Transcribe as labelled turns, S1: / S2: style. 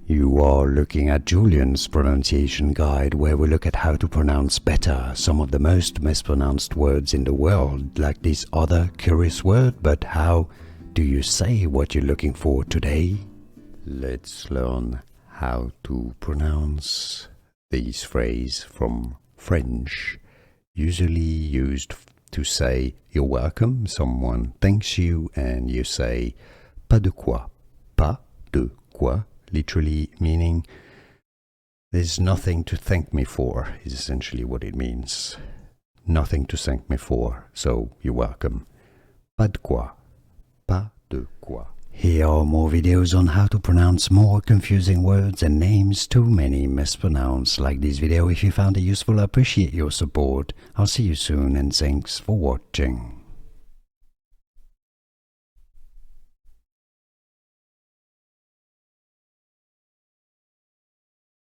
S1: You are looking at Julian's pronunciation guide, where we look at how to pronounce better some of the most mispronounced words in the world, like this other curious word. But how do you say what you're looking for today? Let's learn how to pronounce this phrase from French, usually used to say you're welcome. Someone thanks you and you say pas de quoi, pas de quoi, literally meaning there's nothing to thank me for, is essentially what it means. Nothing to thank me for, so you're welcome. Pas de quoi, pas de quoi. Here are more videos on how to pronounce more confusing words and names too many mispronounced. Like this video if you found it useful. I appreciate your support. I'll see you soon and thanks for watching.